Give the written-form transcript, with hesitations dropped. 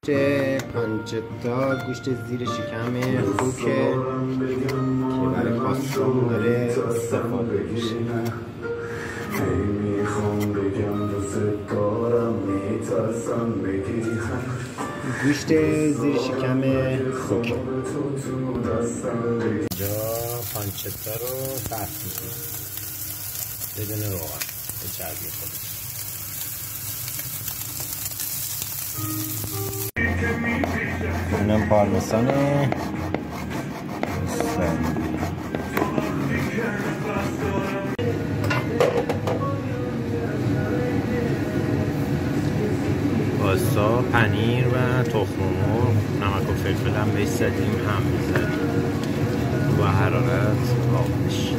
پانچتا گوشت زیر شکم خوکه که برای پاستامون داره استفاده میشه. گوشت زیر شکم خوکه. اینجا پانچتا رو تفت میکنه بدون روغن به چربی خودش. اینم پارمسانه پاستا، پنیر و تخم مرغ، نمک و فلفل هم بهش زدیم، هم می‌زدیم و حرارت آبش.